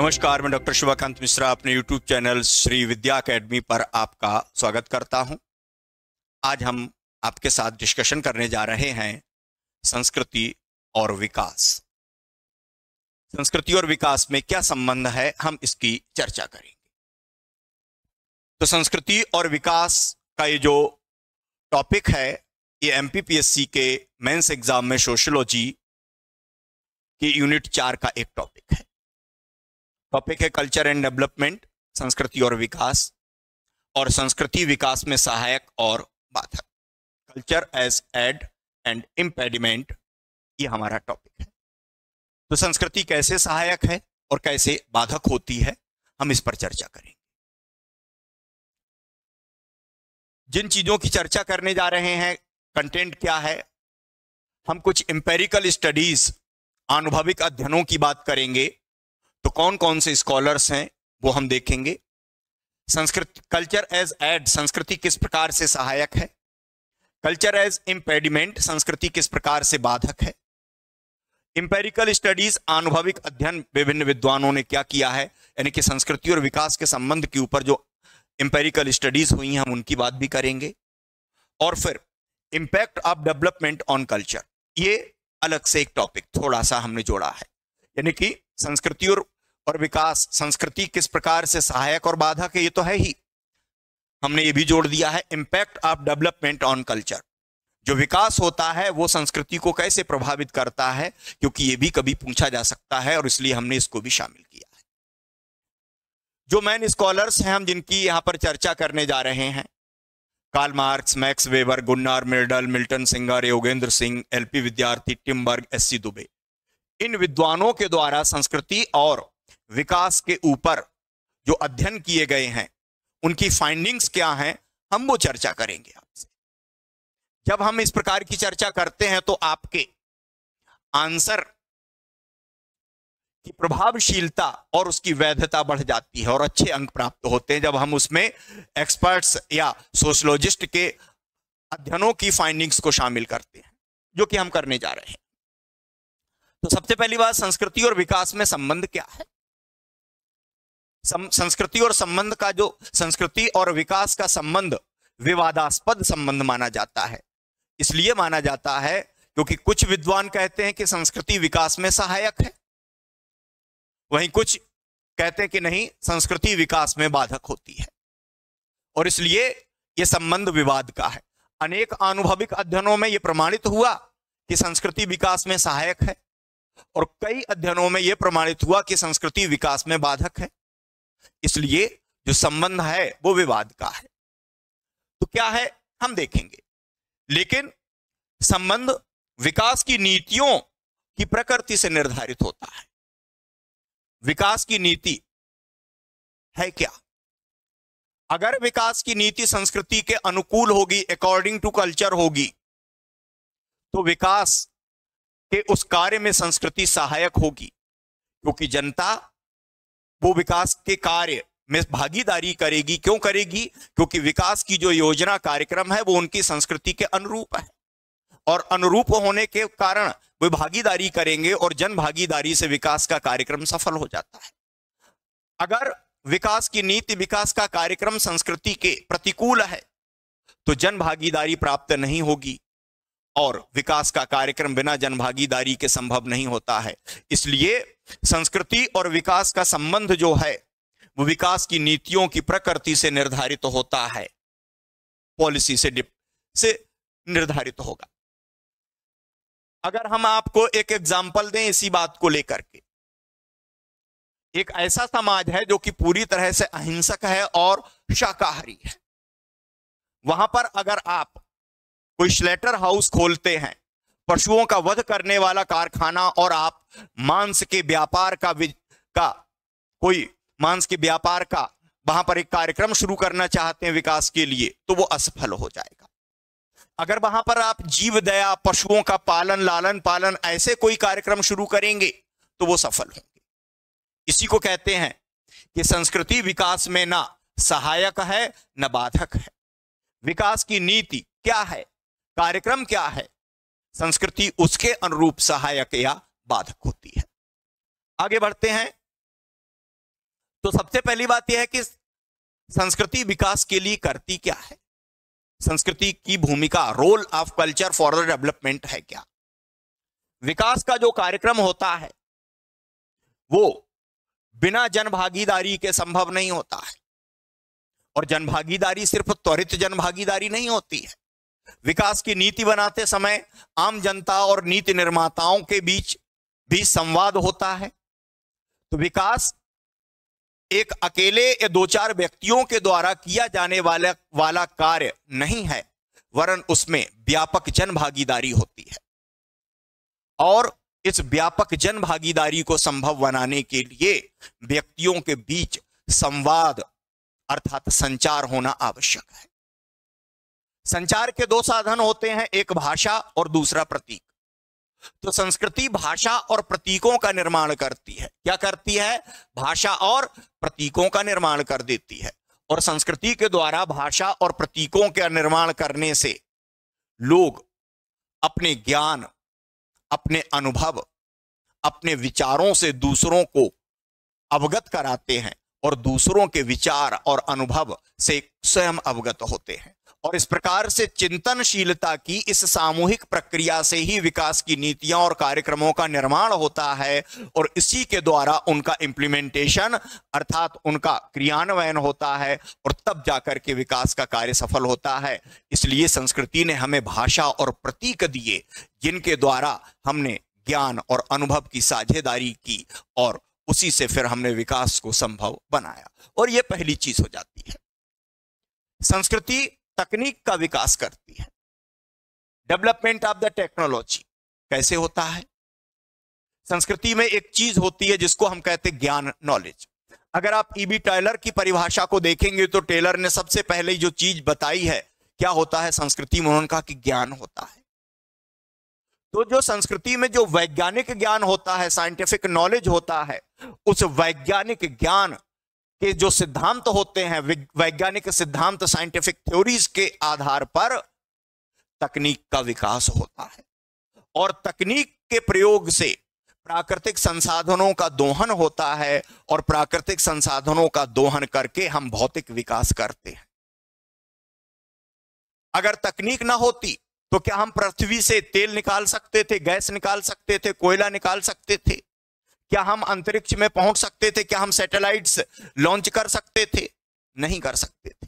नमस्कार, मैं डॉक्टर शिवाकांत मिश्रा अपने YouTube चैनल श्री विद्या अकेडमी पर आपका स्वागत करता हूं। आज हम आपके साथ डिस्कशन करने जा रहे हैं संस्कृति और विकास। संस्कृति और विकास में क्या संबंध है, हम इसकी चर्चा करेंगे। तो संस्कृति और विकास का ये जो टॉपिक है, ये MPPSC के मेंस एग्जाम में सोशियोलॉजी की यूनिट 4 का एक टॉपिक है। टॉपिक है कल्चर एंड डेवलपमेंट, संस्कृति और विकास, और संस्कृति विकास में सहायक और बाधक। Culture as aid and impediment, ये हमारा टॉपिक है। तो संस्कृति कैसे सहायक है और कैसे बाधक होती है, हम इस पर चर्चा करेंगे। जिन चीजों की चर्चा करने जा रहे हैं, कंटेंट क्या है, हम कुछ एम्पेरिकल स्टडीज, आनुभविक अध्ययनों की बात करेंगे। तो कौन कौन से स्कॉलर्स हैं वो हम देखेंगे। संस्कृति, कल्चर एज एड, संस्कृति किस प्रकार से सहायक है। कल्चर एज इम्पेडिमेंट, संस्कृति किस प्रकार से बाधक है। इंपेरिकल स्टडीज, आनुभविक अध्ययन, विभिन्न विद्वानों ने क्या किया है, यानी कि संस्कृति और विकास के संबंध के ऊपर जो इंपेरिकल स्टडीज हुई हैं, हम उनकी बात भी करेंगे। और फिर impact of development on culture, ये अलग से एक टॉपिक थोड़ा सा हमने जोड़ा है, यानी कि संस्कृति और विकास, संस्कृति किस प्रकार से सहायक और बाधक है, ये तो है ही, हमने ये भी जोड़ दिया है impact of development on culture. जो विकास होता है वो संस्कृति को कैसे प्रभावित करता है, क्योंकि ये भी कभी पूछा जा सकता है, और इसलिए हमने इसको भी शामिल किया है। जो मेन स्कॉलर्स हैं हम जिनकी यहां पर चर्चा करने जा रहे हैं, Karl Marx, Max Weber, Gunnar Myrdal, Milton Singer, Yogendra Singh, LP Vidyarthi, टिम्बर्ग, SC Dubey. इन विद्वानों के द्वारा संस्कृति और विकास के ऊपर जो अध्ययन किए गए हैं, उनकी फाइंडिंग्स क्या हैं, हम वो चर्चा करेंगे आपसे। जब हम इस प्रकार की चर्चा करते हैं तो आपके आंसर की प्रभावशीलता और उसकी वैधता बढ़ जाती है और अच्छे अंक प्राप्त होते हैं जब हम उसमें एक्सपर्ट्स या सोशियोलॉजिस्ट के अध्ययनों की फाइंडिंग्स को शामिल करते हैं, जो कि हम करने जा रहे हैं। तो सबसे पहली बात, संस्कृति और विकास में संबंध क्या है। संस्कृति और संबंध का जो संस्कृति और विकास का संबंध विवादास्पद संबंध माना जाता है। इसलिए माना जाता है क्योंकि कुछ विद्वान कहते हैं कि संस्कृति विकास में सहायक है, वहीं कुछ कहते हैं कि नहीं, संस्कृति विकास में बाधक होती है, और इसलिए यह संबंध विवाद का है। अनेक आनुभविक अध्ययनों में यह प्रमाणित हुआ कि संस्कृति विकास में सहायक है, और कई अध्ययनों में यह प्रमाणित हुआ कि संस्कृति विकास में बाधक है। इसलिए जो संबंध है वो विवाद का है। तो क्या है हम देखेंगे, लेकिन संबंध विकास की नीतियों की प्रकृति से निर्धारित होता है। विकास की नीति है क्या? अगर विकास की नीति संस्कृति के अनुकूल होगी, अकॉर्डिंग टू कल्चर होगी, तो विकास के उस कार्य में संस्कृति सहायक होगी, क्योंकि जनता वो विकास के कार्य में भागीदारी करेगी। क्यों करेगी? क्योंकि विकास की जो योजना कार्यक्रम है वो उनकी संस्कृति के अनुरूप है, और अनुरूप होने के कारण वे भागीदारी करेंगे, और जन भागीदारी से विकास का कार्यक्रम सफल हो जाता है। अगर विकास की नीति, विकास का कार्यक्रम संस्कृति के प्रतिकूल है, तो जन भागीदारी प्राप्त नहीं होगी, और विकास का कार्यक्रम बिना जन भागीदारी के संभव नहीं होता है। इसलिए संस्कृति और विकास का संबंध जो है वो विकास की नीतियों की प्रकृति से निर्धारित होता है, पॉलिसी से निर्धारित होगा। अगर हम आपको एक एग्जाम्पल दें इसी बात को लेकर के, एक ऐसा समाज है जो कि पूरी तरह से अहिंसक है और शाकाहारी है, वहां पर अगर आप कोई स्लेटर हाउस खोलते हैं, पशुओं का वध करने वाला कारखाना, और आप मांस के व्यापार कोई मांस के व्यापार का वहां पर एक कार्यक्रम शुरू करना चाहते हैं विकास के लिए, तो वो असफल हो जाएगा। अगर वहां पर आप जीव दया, पशुओं का पालन, लालन पालन, ऐसे कोई कार्यक्रम शुरू करेंगे तो वो सफल होंगे। इसी को कहते हैं कि संस्कृति विकास में ना सहायक है न बाधक है। विकास की नीति क्या है, कार्यक्रम क्या है, संस्कृति उसके अनुरूप सहायक या बाधक होती है। आगे बढ़ते हैं। तो सबसे पहली बात यह है कि संस्कृति विकास के लिए करती क्या है, संस्कृति की भूमिका, role of culture for the development है क्या। विकास का जो कार्यक्रम होता है वो बिना जन भागीदारी के संभव नहीं होता है, और जन भागीदारी सिर्फ त्वरित जन भागीदारी नहीं होती है। विकास की नीति बनाते समय आम जनता और नीति निर्माताओं के बीच भी संवाद होता है। तो विकास एक अकेले या दो चार व्यक्तियों के द्वारा किया जाने वाला कार्य नहीं है, वरन उसमें व्यापक जन भागीदारी होती है। और इस व्यापक जन भागीदारी को संभव बनाने के लिए व्यक्तियों के बीच संवाद अर्थात संचार होना आवश्यक है। संचार के दो साधन होते हैं, एक भाषा और दूसरा प्रतीक। तो संस्कृति भाषा और प्रतीकों का निर्माण करती है। क्या करती है? भाषा और प्रतीकों का निर्माण कर देती है। और संस्कृति के द्वारा भाषा और प्रतीकों का निर्माण करने से लोग अपने ज्ञान, अपने अनुभव, अपने विचारों से दूसरों को अवगत कराते हैं और दूसरों के विचार और अनुभव से स्वयं अवगत होते हैं। और इस प्रकार से चिंतनशीलता की इस सामूहिक प्रक्रिया से ही विकास की नीतियां और कार्यक्रमों का निर्माण होता है, और इसी के द्वारा उनका इंप्लीमेंटेशन अर्थात उनका क्रियान्वयन होता है, और तब जाकर के विकास का कार्य सफल होता है। इसलिए संस्कृति ने हमें भाषा और प्रतीक दिए, जिनके द्वारा हमने ज्ञान और अनुभव की साझेदारी की, और उसी से फिर हमने विकास को संभव बनाया। और यह पहली चीज हो जाती है। संस्कृति तकनीक का विकास करती है। डेवलपमेंट ऑफ द टेक्नोलॉजी कैसे होता है? संस्कृति में एक चीज होती है जिसको हम कहते हैं ज्ञान, नॉलेज। अगर आप ईबी टेलर की परिभाषा को देखेंगे तो टेलर ने सबसे पहले जो चीज बताई है क्या होता है संस्कृति में, उन्होंने कहा कि ज्ञान होता है। तो जो संस्कृति में जो वैज्ञानिक ज्ञान होता है, साइंटिफिक नॉलेज होता है, उस वैज्ञानिक ज्ञान के जो सिद्धांत होते हैं, वैज्ञानिक सिद्धांत, साइंटिफिक थ्योरीज के आधार पर तकनीक का विकास होता है। और तकनीक के प्रयोग से प्राकृतिक संसाधनों का दोहन होता है, और प्राकृतिक संसाधनों का दोहन करके हम भौतिक विकास करते हैं। अगर तकनीक ना होती तो क्या हम पृथ्वी से तेल निकाल सकते थे, गैस निकाल सकते थे, कोयला निकाल सकते थे? क्या हम अंतरिक्ष में पहुंच सकते थे? क्या हम सैटेलाइट्स लॉन्च कर सकते थे? नहीं कर सकते थे।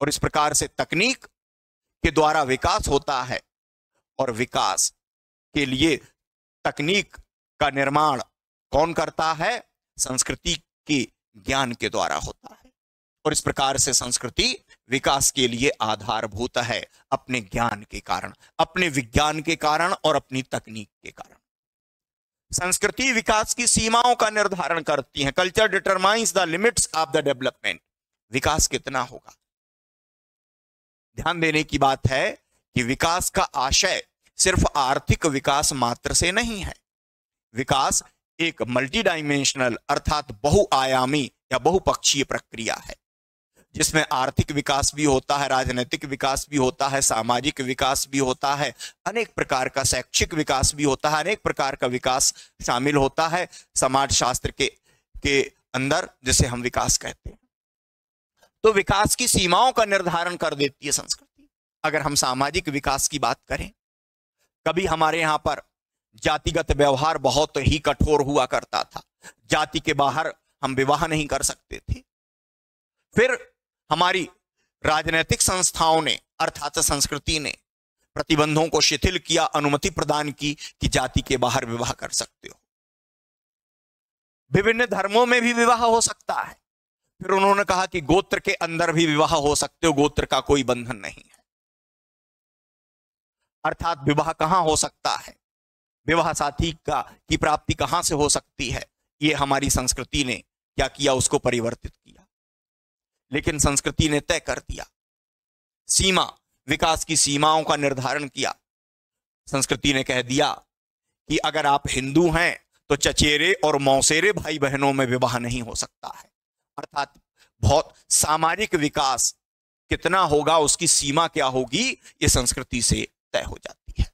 और इस प्रकार से तकनीक के द्वारा विकास होता है, और विकास के लिए तकनीक का निर्माण कौन करता है? संस्कृति के ज्ञान के द्वारा होता है। और इस प्रकार से संस्कृति विकास के लिए आधारभूत है, अपने ज्ञान के कारण, अपने विज्ञान के कारण और अपनी तकनीक के कारण। संस्कृति विकास की सीमाओं का निर्धारण करती है। Culture determines the limits of the development. विकास कितना होगा? ध्यान देने की बात है कि विकास का आशय सिर्फ आर्थिक विकास मात्र से नहीं है। विकास एक मल्टी डायमेंशनल अर्थात बहुआयामी या बहुपक्षीय प्रक्रिया है, जिसमें आर्थिक विकास भी होता है, राजनीतिक विकास भी होता है, सामाजिक विकास भी होता है, अनेक प्रकार का शैक्षिक विकास भी होता है, अनेक प्रकार का विकास शामिल होता है समाज शास्त्र के अंदर, जिसे हम विकास कहते हैं। तो विकास की सीमाओं का निर्धारण कर देती है संस्कृति। अगर हम सामाजिक विकास की बात करें, कभी हमारे यहां पर जातिगत व्यवहार बहुत ही कठोर हुआ करता था। जाति के बाहर हम विवाह नहीं कर सकते थे। फिर हमारी राजनीतिक संस्थाओं ने अर्थात संस्कृति ने प्रतिबंधों को शिथिल किया, अनुमति प्रदान की कि जाति के बाहर विवाह कर सकते हो। विभिन्न धर्मों में भी विवाह हो सकता है। फिर उन्होंने कहा कि गोत्र के अंदर भी विवाह हो सकते हो, गोत्र का कोई बंधन नहीं है। अर्थात विवाह कहां हो सकता है, विवाह साथी की प्राप्ति कहां से हो सकती है, यह हमारी संस्कृति ने क्या किया, उसको परिवर्तित किया। लेकिन संस्कृति ने तय कर दिया सीमा, विकास की सीमाओं का निर्धारण किया। संस्कृति ने कह दिया कि अगर आप हिंदू हैं तो चचेरे और मौसेरे भाई बहनों में विवाह नहीं हो सकता है। अर्थात बहुत सामाजिक विकास कितना होगा, उसकी सीमा क्या होगी, यह संस्कृति से तय हो जाती है।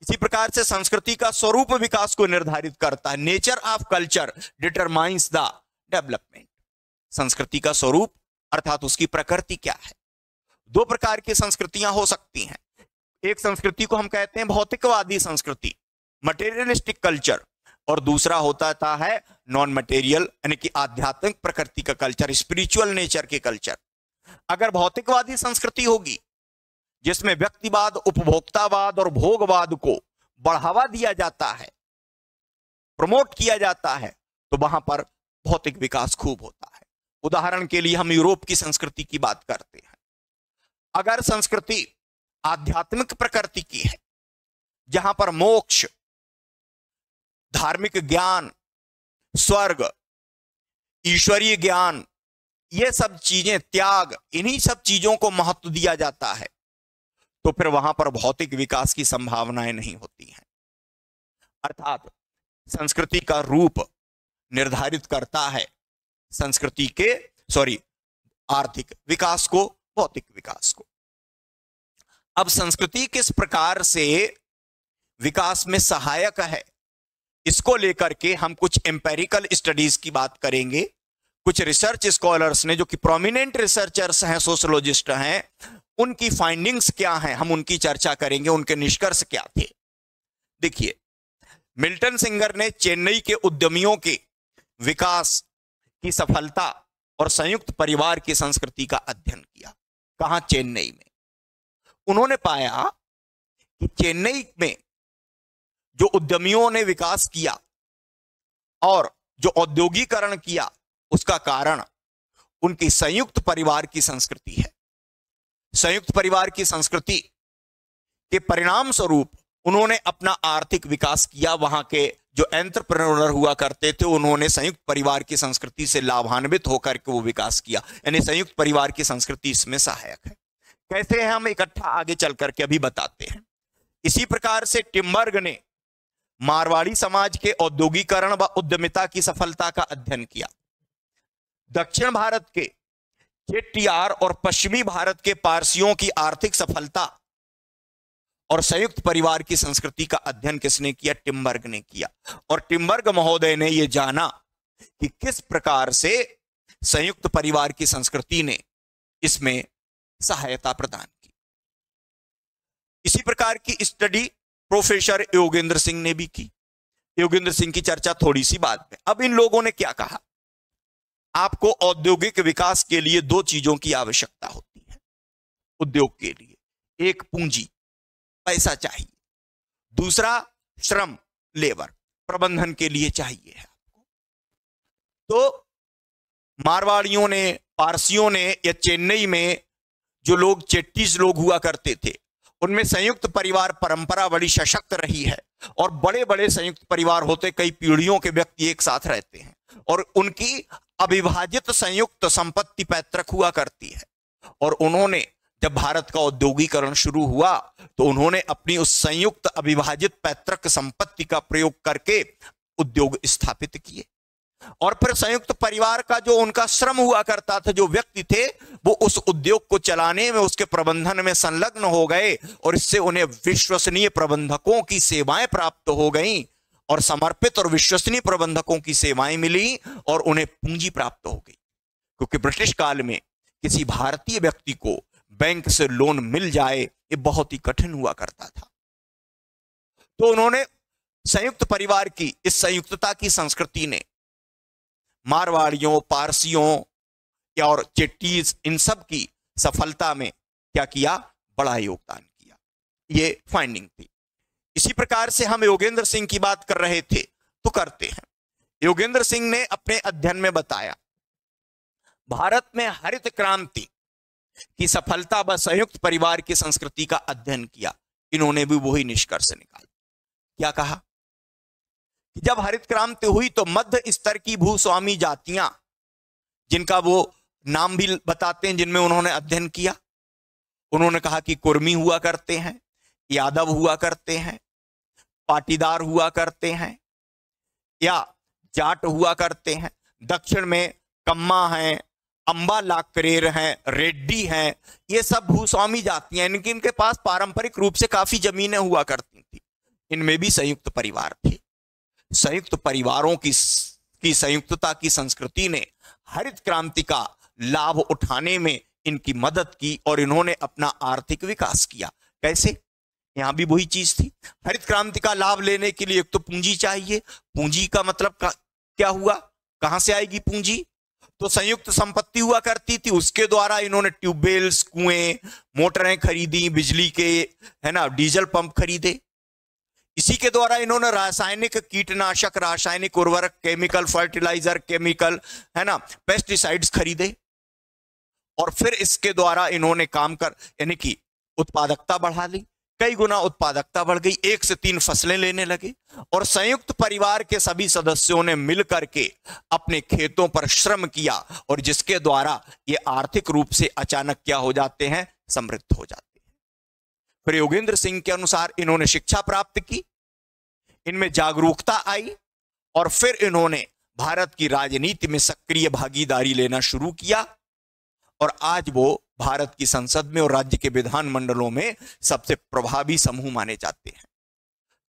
इसी प्रकार से संस्कृति का स्वरूप विकास को निर्धारित करता है। Nature of culture determines the development. संस्कृति का स्वरूप अर्थात उसकी प्रकृति क्या है। दो प्रकार की संस्कृतियां हो सकती हैं। एक संस्कृति को हम कहते हैं भौतिकवादी संस्कृति, मटेरियलिस्टिक कल्चर, और दूसरा होता है नॉन मटेरियल यानी कि आध्यात्मिक प्रकृति का कल्चर, स्पिरिचुअल नेचर के कल्चर। अगर भौतिकवादी संस्कृति होगी जिसमें व्यक्तिवाद, उपभोक्तावाद और भोगवाद को बढ़ावा दिया जाता है, प्रमोट किया जाता है, तो वहां पर भौतिक विकास खूब होता है। उदाहरण के लिए हम यूरोप की संस्कृति की बात करते हैं। अगर संस्कृति आध्यात्मिक प्रकृति की है, जहां पर मोक्ष, धार्मिक ज्ञान, स्वर्ग, ईश्वरीय ज्ञान, ये सब चीजें, त्याग, इन्हीं सब चीजों को महत्व दिया जाता है, तो फिर वहां पर भौतिक विकास की संभावनाएं नहीं होती हैं। अर्थात संस्कृति का रूप निर्धारित करता है संस्कृति के आर्थिक विकास को, भौतिक विकास को। अब संस्कृति किस प्रकार से विकास में सहायक है, इसको लेकर के हम कुछ एम्पेरिकल स्टडीज की बात करेंगे। कुछ रिसर्च स्कॉलर्स ने, जो कि प्रोमिनेंट रिसर्चर्स हैं, सोशोलॉजिस्ट हैं, उनकी फाइंडिंग्स क्या हैं, हम उनकी चर्चा करेंगे, उनके निष्कर्ष क्या थे। देखिए, मिल्टन सिंगर ने चेन्नई के उद्यमियों के विकास की सफलता और संयुक्त परिवार की संस्कृति का अध्ययन किया। कहां? चेन्नई में। उन्होंने पाया कि चेन्नई में जो उद्यमियों ने विकास किया और जो औद्योगिकरण किया, उसका कारण उनकी संयुक्त परिवार की संस्कृति है। संयुक्त परिवार की संस्कृति के परिणाम स्वरूप उन्होंने अपना आर्थिक विकास किया। वहां के जो एंटरप्रेन्योर हुआ करते थे, उन्होंने संयुक्त परिवार की संस्कृति से लाभान्वित होकर के वो विकास किया। यानी संयुक्त परिवार की संस्कृति इसमें सहायक है। कैसे है, हम इकट्ठा आगे चल करके अभी बताते हैं। इसी प्रकार से टिम्बर्ग ने मारवाड़ी समाज के औद्योगिकरण व उद्यमिता की सफलता का अध्ययन किया। दक्षिण भारत के चेट्टियार और पश्चिमी भारत के पारसियों की आर्थिक सफलता और संयुक्त परिवार की संस्कृति का अध्ययन किसने किया? टिम्बर्ग ने किया। और टिम्बर्ग महोदय ने यह जाना कि किस प्रकार से संयुक्त परिवार की संस्कृति ने इसमें सहायता प्रदान की। इसी प्रकार की स्टडी प्रोफेसर योगेंद्र सिंह ने भी की। योगेंद्र सिंह की चर्चा थोड़ी सी बाद में। अब इन लोगों ने क्या कहा? आपको औद्योगिक विकास के लिए दो चीजों की आवश्यकता होती है उद्योग के लिए। एक पूंजी, पैसा चाहिए। दूसरा श्रम, लेबर, प्रबंधन के लिए चाहिए है आपको। तो मारवाड़ियों ने, पारसियों ने, या चेन्नई में जो लोग चेट्टीज लोग हुआ करते थे, उनमें संयुक्त परिवार परंपरा बड़ी सशक्त रही है। और बड़े बड़े संयुक्त परिवार होते, कई पीढ़ियों के व्यक्ति एक साथ रहते हैं, और उनकी अविभाजित संयुक्त संपत्ति पैतृक हुआ करती है। और उन्होंने जब भारत का औद्योगिकरण शुरू हुआ, तो उन्होंने अपनी उस संयुक्त अविभाजित पैतृक संपत्ति का प्रयोग करके उद्योग स्थापित किए। और फिर संयुक्त परिवार का जो उनका श्रम हुआ करता था, जो व्यक्ति थे, वो उस उद्योग को चलाने में, उसके प्रबंधन में संलग्न हो गए, और इससे उन्हें विश्वसनीय प्रबंधकों की सेवाएं प्राप्त हो गईं, और समर्पित और विश्वसनीय प्रबंधकों की सेवाएं मिली, और उन्हें पूंजी प्राप्त हो गई। क्योंकि ब्रिटिश काल में किसी भारतीय व्यक्ति को बैंक से लोन मिल जाए, ये बहुत ही कठिन हुआ करता था। तो उन्होंने संयुक्त परिवार की इस संयुक्तता की संस्कृति ने मारवाड़ियों, पारसियों और चेट्टीज, इन सब की सफलता में क्या किया? बड़ा योगदान किया। ये फाइंडिंग थी। इसी प्रकार से हम योगेंद्र सिंह की बात कर रहे थे, तो करते हैं। योगेंद्र सिंह ने अपने अध्ययन में बताया, भारत में हरित क्रांति की सफलता व संयुक्त परिवार की संस्कृति का अध्ययन किया। इन्होंने भी वही निष्कर्ष निकाला। क्या कहा? कि जब हरित क्रांति हुई तो मध्य स्तर की भूस्वामी जातियां, जिनका वो नाम भी बताते हैं, जिनमें उन्होंने अध्ययन किया, उन्होंने कहा कि कुर्मी हुआ करते हैं, यादव हुआ करते हैं, पाटीदार हुआ करते हैं, या जाट हुआ करते हैं। दक्षिण में कम्मा हैं, अंबा लाकरेर हैं, रेड्डी हैं, ये सब भूस्वामी जातियां, इनके पास पारंपरिक रूप से काफी जमीनें हुआ करती थी। इनमें भी संयुक्त परिवार थे। संयुक्त परिवारों की की संयुक्तता की संस्कृति ने हरित क्रांति का लाभ उठाने में इनकी मदद की और इन्होंने अपना आर्थिक विकास किया। कैसे? यहां भी वही चीज थी। हरित क्रांति का लाभ लेने के लिए एक तो पूंजी चाहिए। पूंजी का मतलब क्या हुआ? कहां से आएगी पूंजी? तो संयुक्त संपत्ति हुआ करती थी, उसके द्वारा इन्होंने ट्यूबवेल्स, कुएं, मोटरें खरीदी, बिजली के, है ना, डीजल पंप खरीदे। इसी के द्वारा इन्होंने रासायनिक कीटनाशक, रासायनिक उर्वरक, केमिकल फर्टिलाइजर, केमिकल, है ना, पेस्टिसाइड्स खरीदे। और फिर इसके द्वारा इन्होंने काम कर, यानी कि उत्पादकता बढ़ा ली, कई गुना उत्पादकता बढ़ गई, 1 से 3 फसलें लेने लगे। और संयुक्त परिवार के सभी सदस्यों ने मिलकर के अपने खेतों पर श्रम किया और जिसके द्वारा ये आर्थिक रूप से अचानक क्या हो जाते हैं? समृद्ध हो जाते हैं। फिर योगेंद्र सिंह के अनुसार इन्होंने शिक्षा प्राप्त की, इनमें जागरूकता आई और फिर इन्होंने भारत की राजनीति में सक्रिय भागीदारी लेना शुरू किया और आज वो भारत की संसद में और राज्य के विधानमंडलों में सबसे प्रभावी समूह माने जाते हैं।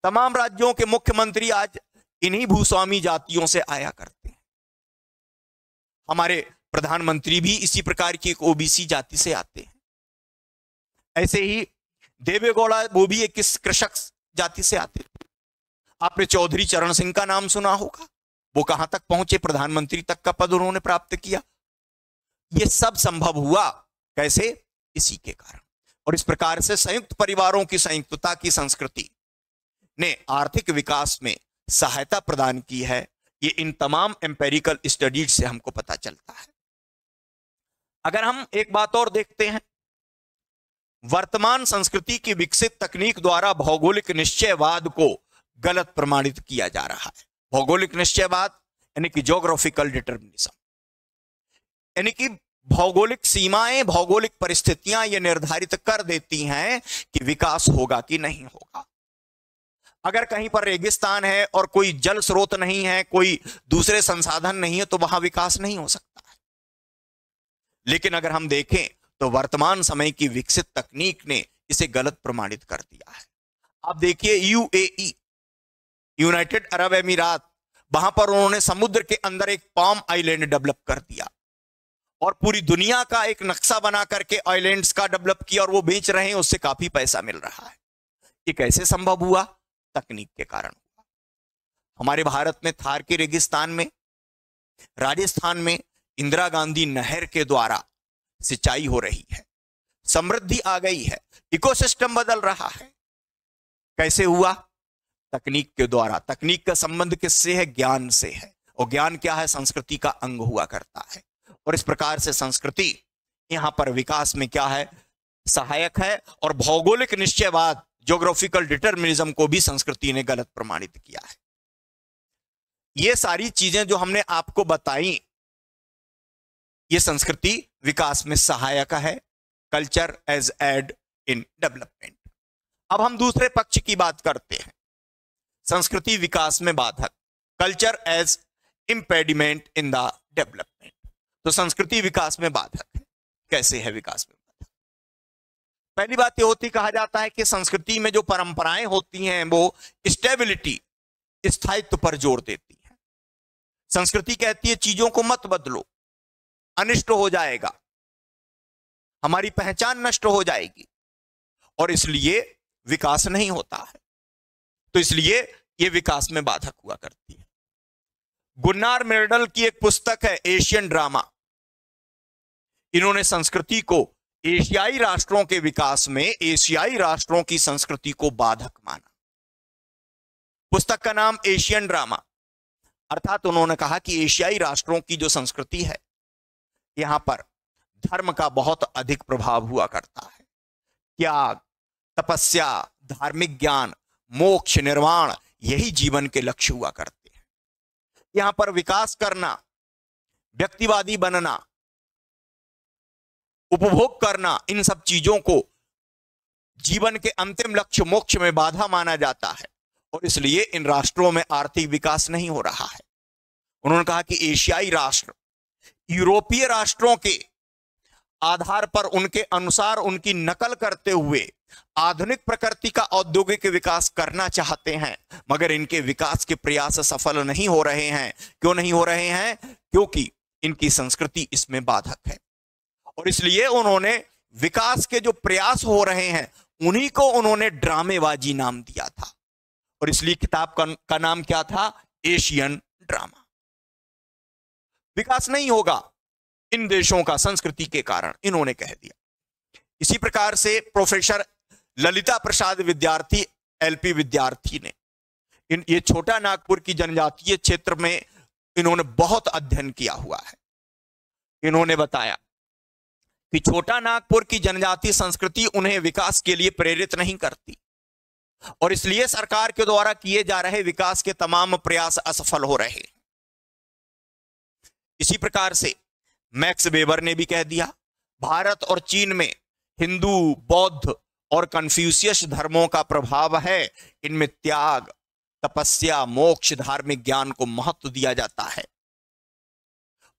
तमाम राज्यों के मुख्यमंत्री आज इन्हीं भूस्वामी जातियों से आया करते हैं। हमारे प्रधानमंत्री भी इसी प्रकार की एक ओबीसी जाति से आते हैं। ऐसे ही देवेगौड़ा, वो भी एक कृषक जाति से आते थे। आपने चौधरी चरण सिंह का नाम सुना होगा, वो कहां तक पहुंचे? प्रधानमंत्री तक का पद उन्होंने प्राप्त किया। ये सब संभव हुआ कैसे? इसी के कारण। और इस प्रकार से संयुक्त परिवारों की संयुक्तता की संस्कृति ने आर्थिक विकास में सहायता प्रदान की है। ये इन तमाम एम्पेरिकल स्टडीज से हमको पता चलता है। अगर हम एक बात और देखते हैं, वर्तमान संस्कृति की विकसित तकनीक द्वारा भौगोलिक निश्चयवाद को गलत प्रमाणित किया जा रहा है। भौगोलिक निश्चयवाद यानी कि ज्योग्राफिकल डिटर्मिनिज्म, यानी कि भौगोलिक सीमाएं, भौगोलिक परिस्थितियां ये निर्धारित कर देती हैं कि विकास होगा कि नहीं होगा। अगर कहीं पर रेगिस्तान है और कोई जल स्रोत नहीं है, कोई दूसरे संसाधन नहीं है, तो वहां विकास नहीं हो सकता है। लेकिन अगर हम देखें तो वर्तमान समय की विकसित तकनीक ने इसे गलत प्रमाणित कर दिया है। आप देखिए यूएई, यूनाइटेड अरब अमीरात, वहां पर उन्होंने समुद्र के अंदर एक पाम आइलैंड डेवलप कर दिया और पूरी दुनिया का एक नक्शा बना करके आइलैंड्स का डेवलप किया और वो बेच रहे हैं, उससे काफी पैसा मिल रहा है। ये कैसे संभव हुआ? तकनीक के कारण हुआ। हमारे भारत में थार के रेगिस्तान में, राजस्थान में इंदिरा गांधी नहर के द्वारा सिंचाई हो रही है, समृद्धि आ गई है, इकोसिस्टम बदल रहा है। कैसे हुआ? तकनीक के द्वारा। तकनीक का संबंध किससे है? ज्ञान से है। और ज्ञान क्या है? संस्कृति का अंग हुआ करता है। और इस प्रकार से संस्कृति यहां पर विकास में क्या है? सहायक है। और भौगोलिक निश्चयवाद, ज्योग्राफिकल डिटर्मिनिज्म को भी संस्कृति ने गलत प्रमाणित किया है। ये सारी चीजें जो हमने आपको बताई, ये संस्कृति विकास में सहायक है। Culture as aid in development. अब हम दूसरे पक्ष की बात करते हैं, संस्कृति विकास में बाधक, culture as impediment in the development. तो संस्कृति विकास में बाधक है। कैसे है विकास में बाधक? पहली बात यह होती, कहा जाता है कि संस्कृति में जो परंपराएं होती हैं वो स्टेबिलिटी, स्थायित्व पर जोर देती हैं। संस्कृति कहती है चीजों को मत बदलो, अनिष्ट हो जाएगा, हमारी पहचान नष्ट हो जाएगी और इसलिए विकास नहीं होता है। तो इसलिए यह विकास में बाधक हुआ करती है। गुन्नार मिर्डल की एक पुस्तक है एशियन ड्रामा। इन्होंने संस्कृति को एशियाई राष्ट्रों के विकास में एशियाई राष्ट्रों की संस्कृति को बाधक माना। पुस्तक का नाम एशियन ड्रामा। अर्थात उन्होंने कहा कि एशियाई राष्ट्रों की जो संस्कृति है, यहां पर धर्म का बहुत अधिक प्रभाव हुआ करता है। त्याग, तपस्या, धार्मिक ज्ञान, मोक्ष, निर्वाण, यही जीवन के लक्ष्य हुआ करते हैं। यहां पर विकास करना, व्यक्तिवादी बनना, उपभोग करना, इन सब चीजों को जीवन के अंतिम लक्ष्य मोक्ष में बाधा माना जाता है और इसलिए इन राष्ट्रों में आर्थिक विकास नहीं हो रहा है। उन्होंने कहा कि एशियाई राष्ट्र यूरोपीय राष्ट्रों के आधार पर उनके अनुसार उनकी नकल करते हुए आधुनिक प्रकृति का औद्योगिक विकास करना चाहते हैं, मगर इनके विकास के प्रयास सफल नहीं हो रहे हैं। क्यों नहीं हो रहे हैं? क्योंकि इनकी संस्कृति इसमें बाधक है। और इसलिए उन्होंने विकास के जो प्रयास हो रहे हैं उन्हीं को उन्होंने ड्रामेबाजी नाम दिया था। और इसलिए किताब का नाम क्या था? Asian drama. विकास नहीं होगा इन देशों का संस्कृति के कारण, इन्होंने कह दिया। इसी प्रकार से प्रोफेसर ललिता प्रसाद विद्यार्थी, एलपी विद्यार्थी ने ये छोटा नागपुर की जनजातीय क्षेत्र में इन्होंने बहुत अध्ययन किया हुआ है। इन्होंने बताया कि छोटा नागपुर की जनजातीय संस्कृति उन्हें विकास के लिए प्रेरित नहीं करती और इसलिए सरकार के द्वारा किए जा रहे विकास के तमाम प्रयास असफल हो रहे। इसी प्रकार से मैक्स वेबर ने भी कह दिया, भारत और चीन में हिंदू, बौद्ध और कन्फ्यूशियस धर्मों का प्रभाव है। इनमें त्याग, तपस्या, मोक्ष, धार्मिक ज्ञान को महत्व दिया जाता है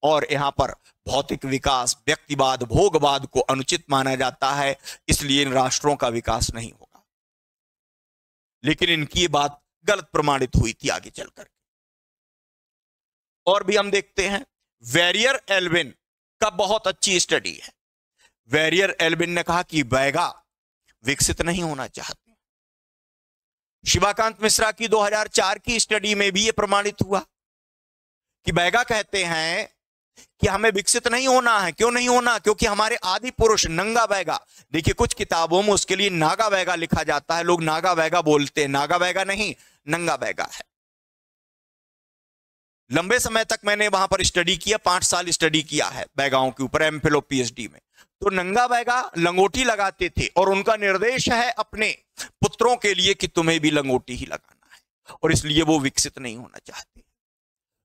और यहां पर भौतिक विकास, व्यक्तिवाद, भोगवाद को अनुचित माना जाता है, इसलिए इन राष्ट्रों का विकास नहीं होगा। लेकिन इनकी ये बात गलत प्रमाणित हुई थी आगे चलकर। और भी हम देखते हैं, वेरियर एल्विन का बहुत अच्छी स्टडी है। वेरियर एल्विन ने कहा कि बैगा विकसित नहीं होना चाहते। शिवाकांत मिश्रा की 2004 की स्टडी में भी यह प्रमाणित हुआ कि बैगा कहते हैं कि हमें विकसित नहीं होना है। क्यों नहीं होना? क्योंकि हमारे आदि पुरुष नंगा बैगा, देखिए कुछ किताबों में उसके लिए नागा बैगा लिखा जाता है, लोग नागा बैगा बोलते हैं, नागा बैगा नहीं, नंगा बैगा है। लंबे समय तक मैंने वहां पर स्टडी किया, 5 साल स्टडी किया है बैगाओं के ऊपर, एमफिल और पीएचडी में। तो नंगा बैगा लंगोटी लगाते थे और उनका निर्देश है अपने पुत्रों के लिए कि तुम्हें भी लंगोटी ही लगाना है, और इसलिए वो विकसित नहीं होना चाहते।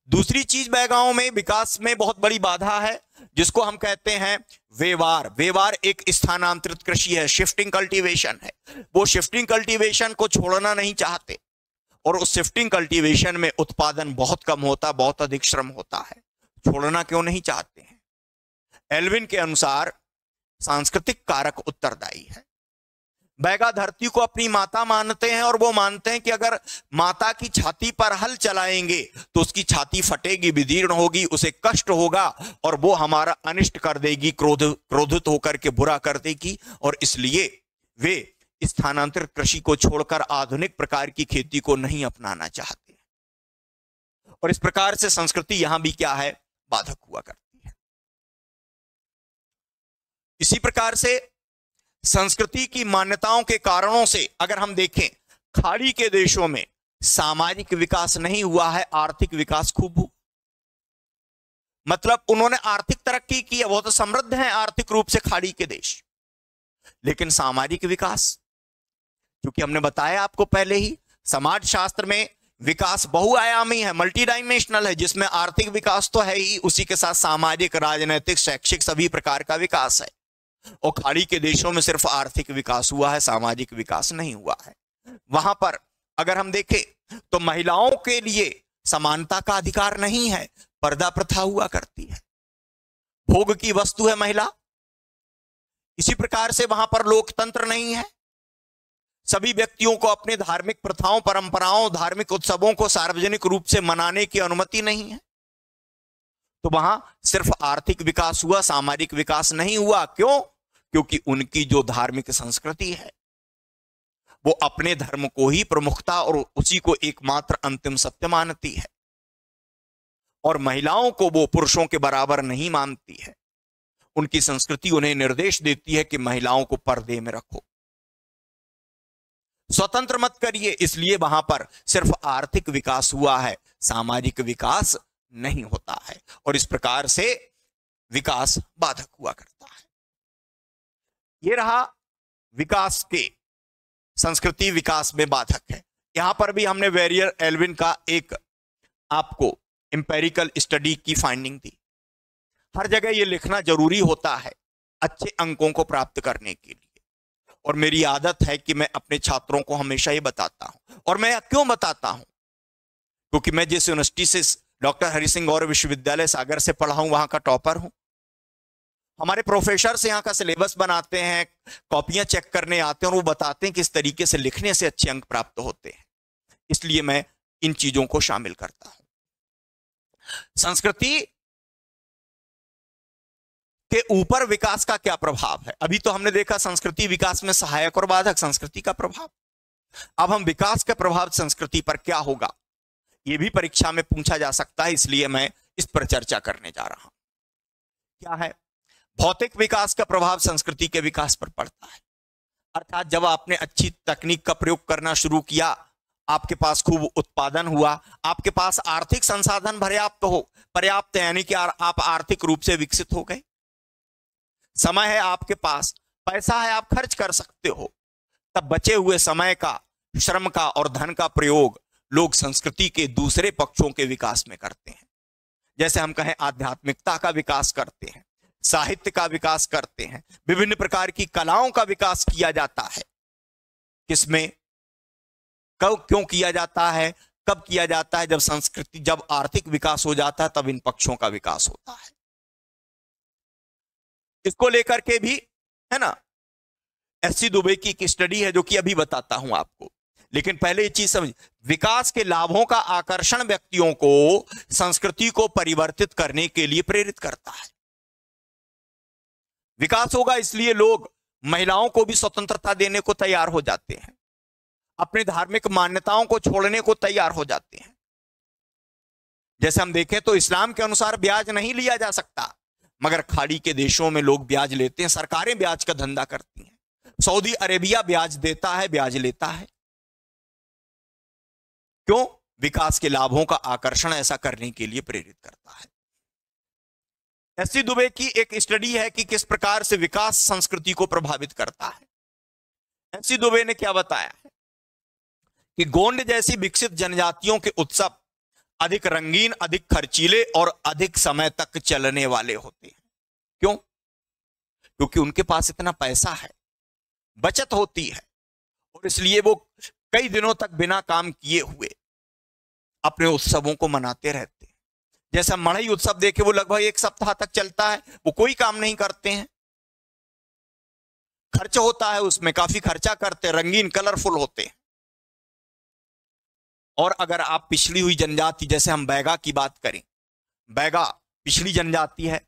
दूसरी चीज, बैगाओं में विकास में बहुत बड़ी बाधा है जिसको हम कहते हैं वेवार। वेवार एक स्थानांतरित कृषि है, शिफ्टिंग कल्टीवेशन है। वो शिफ्टिंग कल्टीवेशन को छोड़ना नहीं चाहते और उस शिफ्टिंग कल्टीवेशन में उत्पादन बहुत कम होता, बहुत अधिक श्रम होता है। छोड़ना क्यों नहीं चाहते हैं? एल्विन के अनुसार सांस्कृतिक कारक उत्तरदायी है। बैगा धरती को अपनी माता मानते हैं और वो मानते हैं कि अगर माता की छाती पर हल चलाएंगे तो उसकी छाती फटेगी, विदीर्ण होगी, उसे कष्ट होगा और वो हमारा अनिष्ट कर देगी, क्रोधित होकर के बुरा कर देगी। और इसलिए वे स्थानांतरित कृषि को छोड़कर आधुनिक प्रकार की खेती को नहीं अपनाना चाहते। और इस प्रकार से संस्कृति यहां भी क्या है? बाधक हुआ करती है। इसी प्रकार से संस्कृति की मान्यताओं के कारणों से अगर हम देखें, खाड़ी के देशों में सामाजिक विकास नहीं हुआ है, आर्थिक विकास खूब हुआ। मतलब उन्होंने आर्थिक तरक्की की है, बहुत समृद्ध हैं आर्थिक रूप से खाड़ी के देश, लेकिन सामाजिक विकास, क्योंकि हमने बताया आपको पहले ही, समाज शास्त्र में विकास बहुआयामी है, मल्टी डायमेंशनल है, जिसमें आर्थिक विकास तो है ही, उसी के साथ सामाजिक, राजनीतिक, शैक्षिक सभी प्रकार का विकास है। और खाड़ी के देशों में सिर्फ आर्थिक विकास हुआ है, सामाजिक विकास नहीं हुआ है। वहां पर अगर हम देखें तो महिलाओं के लिए समानता का अधिकार नहीं है, पर्दा प्रथा हुआ करती है, भोग की वस्तु है महिला। इसी प्रकार से वहां पर लोकतंत्र नहीं है, सभी व्यक्तियों को अपने धार्मिक प्रथाओं, परंपराओं, धार्मिक उत्सवों को सार्वजनिक रूप से मनाने की अनुमति नहीं है। तो वहां सिर्फ आर्थिक विकास हुआ, सामाजिक विकास नहीं हुआ। क्यों? क्योंकि उनकी जो धार्मिक संस्कृति है वो अपने धर्म को ही प्रमुखता और उसी को एकमात्र अंतिम सत्य मानती है, और महिलाओं को वो पुरुषों के बराबर नहीं मानती है। उनकी संस्कृति उन्हें निर्देश देती है कि महिलाओं को पर्दे में रखो, स्वतंत्र मत करिए। इसलिए वहां पर सिर्फ आर्थिक विकास हुआ है, सामाजिक विकास नहीं होता है, और इस प्रकार से विकास बाधक हुआ करता है। यह रहा विकास के, संस्कृति विकास में बाधक है। यहां पर भी हमने वेरियर एल्विन का एक आपको इंपेरिकल स्टडी की फाइंडिंग दी। हर जगह यह लिखना जरूरी होता है अच्छे अंकों को प्राप्त करने के लिए, और मेरी आदत है कि मैं अपने छात्रों को हमेशा ये बताता हूं। और मैं क्यों बताता हूं? क्योंकि मैं जिस यूनिवर्सिटी से डॉक्टर हरि सिंह गौरव विश्वविद्यालय सागर से पढ़ा हूं, वहां का टॉपर हूं, हमारे प्रोफेसर यहाँ का सिलेबस बनाते हैं, कॉपियां चेक करने आते हैं और वो बताते हैं किस तरीके से लिखने से अच्छे अंक प्राप्त होते हैं। इसलिए मैं इन चीजों को शामिल करता हूं। संस्कृति के ऊपर विकास का क्या प्रभाव है? अभी तो हमने देखा संस्कृति विकास में सहायक और बाधक, संस्कृति का प्रभाव। अब हम विकास का प्रभाव संस्कृति पर क्या होगा, यह भी परीक्षा में पूछा जा सकता है, इसलिए मैं इस पर चर्चा करने जा रहा हूं। क्या है? भौतिक विकास का प्रभाव संस्कृति के विकास पर पड़ता है। अर्थात जब आपने अच्छी तकनीक का प्रयोग करना शुरू किया, आपके पास खूब उत्पादन हुआ, आपके पास आर्थिक संसाधन पर्याप्त यानी कि आप आर्थिक रूप से विकसित हो गए, समय है आपके पास, पैसा है, आप खर्च कर सकते हो, तब बचे हुए समय का, श्रम का और धन का प्रयोग लोग संस्कृति के दूसरे पक्षों के विकास में करते हैं। जैसे हम कहें आध्यात्मिकता का विकास करते हैं, साहित्य का विकास करते हैं, विभिन्न प्रकार की कलाओं का विकास किया जाता है। किसमें, कब, क्यों किया जाता है, कब किया जाता है? जब आर्थिक विकास हो जाता है तब इन पक्षों का विकास होता है। इसको लेकर के भी है ना, एससी दुबे की एक स्टडी है जो कि अभी बताता हूं आपको। लेकिन पहले ये चीज समझ, विकास के लाभों का आकर्षण व्यक्तियों को संस्कृति को परिवर्तित करने के लिए प्रेरित करता है। विकास होगा इसलिए लोग महिलाओं को भी स्वतंत्रता देने को तैयार हो जाते हैं, अपनी धार्मिक मान्यताओं को छोड़ने को तैयार हो जाते हैं। जैसे हम देखें तो इस्लाम के अनुसार ब्याज नहीं लिया जा सकता, मगर खाड़ी के देशों में लोग ब्याज लेते हैं, सरकारें ब्याज का धंधा करती हैं। सऊदी अरेबिया ब्याज देता है, ब्याज लेता है। क्यों? विकास के लाभों का आकर्षण ऐसा करने के लिए प्रेरित करता है। एससी दुबे की एक स्टडी है कि किस प्रकार से विकास संस्कृति को प्रभावित करता है। एससी दुबे ने क्या बताया है कि गोंड जैसी विकसित जनजातियों के उत्सव अधिक रंगीन, अधिक खर्चीले और अधिक समय तक चलने वाले होते हैं। क्यों? क्योंकि उनके पास इतना पैसा है, बचत होती है, और इसलिए वो कई दिनों तक बिना काम किए हुए अपने उत्सवों को मनाते रहते हैं। जैसा मड़ई उत्सव देखे, वो लगभग 1 सप्ताह तक चलता है, वो कोई काम नहीं करते हैं, खर्च होता है उसमें, काफी खर्चा करते हैं, रंगीन कलरफुल होते हैं। और अगर आप पिछड़ी हुई जनजाति, जैसे हम बैगा की बात करें, बैगा पिछड़ी जनजाति है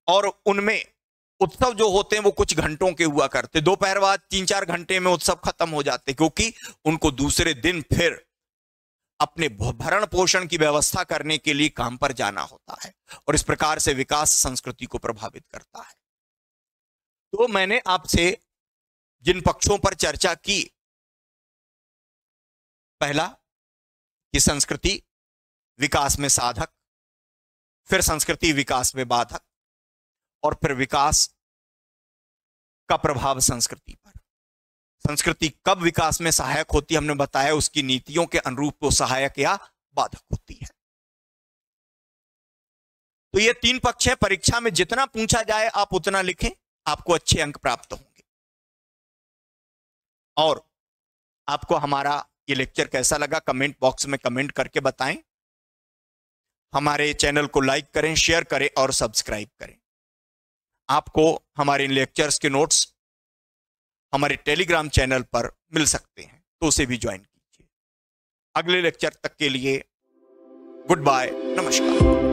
और उनमें उत्सव जो होते हैं वो कुछ घंटों के हुआ करते, दोपहर बाद 3-4 घंटे में उत्सव खत्म हो जाते, क्योंकि उनको दूसरे दिन फिर अपने भरण पोषण की व्यवस्था करने के लिए काम पर जाना होता है। और इस प्रकार से विकास संस्कृति को प्रभावित करता है। तो मैंने आपसे जिन पक्षों पर चर्चा की, पहला कि संस्कृति विकास में साधक, फिर संस्कृति विकास में बाधक, और फिर विकास का प्रभाव संस्कृति पर। संस्कृति कब विकास में सहायक होती है, हमने बताया उसकी नीतियों के अनुरूप वो सहायक या बाधक होती है। तो ये 3 पक्ष है। परीक्षा में जितना पूछा जाए आप उतना लिखें, आपको अच्छे अंक प्राप्त होंगे। और आपको हमारा ये लेक्चर कैसा लगा कमेंट बॉक्स में कमेंट करके बताएं। हमारे चैनल को लाइक करें, शेयर करें और सब्सक्राइब करें। आपको हमारे इन लेक्चर्स के नोट्स हमारे टेलीग्राम चैनल पर मिल सकते हैं, तो उसे भी ज्वाइन कीजिए। अगले लेक्चर तक के लिए गुड बाय, नमस्कार।